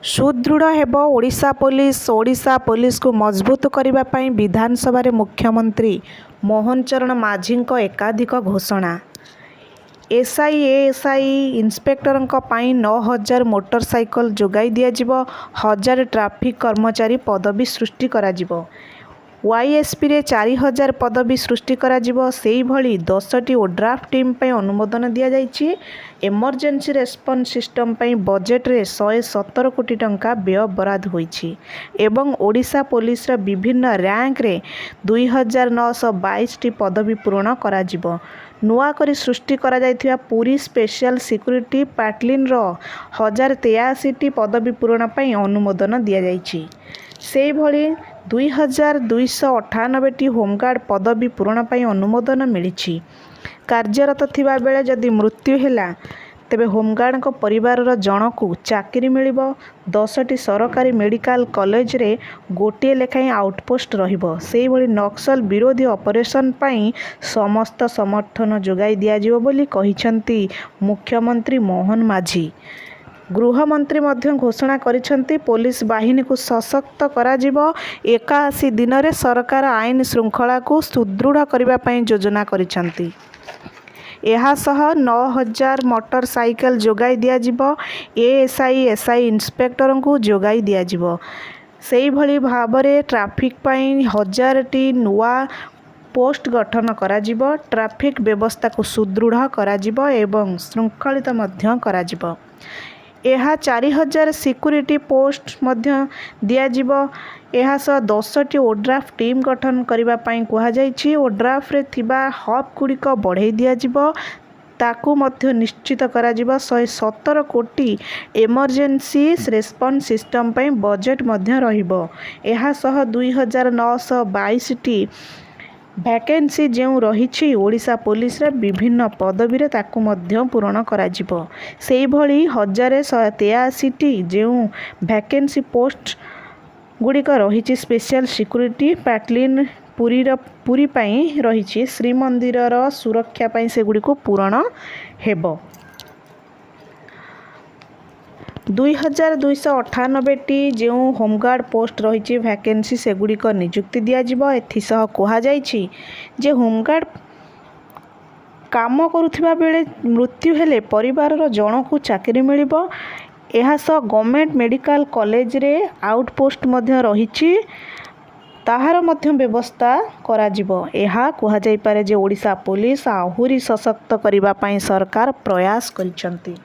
सुदृढ़ हेब ओडिशा पुलिस को मजबूत करने पर विधानसभा मुख्यमंत्री मोहन चरण माझी एकाधिक घोषणा। एसआई एएसआई इन्स्पेक्टर 9000 मोटरसाइकल जोगाई दिज्व। 1000 ट्राफिक कर्मचारी पदवी सृष्टि करा। वाईएसपी रे 4000 पदवी सृष्टि करा। सेही भली 10टी ओड्राफ टीम पर अनुमोदन दि जाइछि। एमरजेंसी रेस्पॉन्स सिस्टम पर बजेट रे 117 कोटी टंका व्यय बराद होइछि एवं ओडिशा पुलिस रा विभिन्न रैंक रे 2922 टी पदवी पूरण करा जिवो। नुआ करी सृष्टि करा जाइथिबा पुरी स्पेशल सिक्योरिटी पैट्रोलिंग रो 1083 टी पदवी पूरण पई अनुमोदन दिया जाइछि। सेही भली 2298 टी होमगार्ड पदवी पूरण पई अनुमोदन मिलिछि। कार्यरत थिबा बेले जदि मृत्यु हैला तेबे होमगार्ड को परिवार जनकू चाकरी मिलिबो। 10टी सरकारी मेडिकल कॉलेज रे गोटे लेखाएं आउटपोस्ट रहिबो। सेही भली नक्सल विरोधी ऑपरेशन पई समस्त समर्थन जोगाई दिया जिवो बोली कहिसंती मुख्यमंत्री मोहन माझी। गृहमंत्री मध्य घोषणा करिसंती पुलिस बाहिनी को सशक्त करा जिवो। 81 दिन रे सरकार आईन श्रृंखला को सुदृढ़ करबा पई योजना करिसंती। यह सह 9000 मोटरसाइकल जोगाई दिया जिवो। एएसआई एसआई इन्स्पेक्टर को जोगाई दिया जिवो। सेही भली भाबरे ट्रैफिक पई 1000 टी नुआ पोस्ट गठन करा जिवो। ट्रैफिक व्यवस्था को सुदृढ़ करा जिवो एवं श्रृंखलित मध्य करा जिवो। यह 4000 सिक्योरिटी पोस्ट मध्य दिया जिवो। यह सह 10टी ओड्राफ टीम गठन करबा पई कुहा जाइछि। ओड्राफ रे थिबा हब गुड़िक बढ़ाई दिया जिवो। ताकू मध्य निश्चित करा जिवो। 117 कोटी एमरजेंसी रेस्पॉन्स सिस्टम पई बजेट मध्य रहिबो। यह सह 2922 टी वैकेंसी जो रही ओडिशा पुलिस रे विभिन्न पदवी रे ताकू मध्य पूरण करा जिवो। सेही भली 1083 टी जो वैकेंसी पोस्ट गुड़िक रही स्पेशल सिक्योरिटी पैट्रोलिंग पूरी पाई रही श्रीमंदिर सुरक्षा पाई से गुड़ी को पूरण हेबो। 2298 टी जो होमगार्ड पोस्ट रही वैकेंसी से गुड़िक नियुक्ति दिज्व। एथिसह कहा जाइछि जे होमगार्ड काम करुथिबा बेले मृत्यु हेले परिवार जनकू चाकरी मिलिबो। यह सह गवर्नमेंट मेडिकल कॉलेज रे आउटपोस्ट मध्य रही ताहार मध्य व्यवस्था करा जिवो। यह कहा जाई पारे जे ओडिशा पुलिस आहुरी सशक्त करिबा पई सरकार प्रयास करिसंती।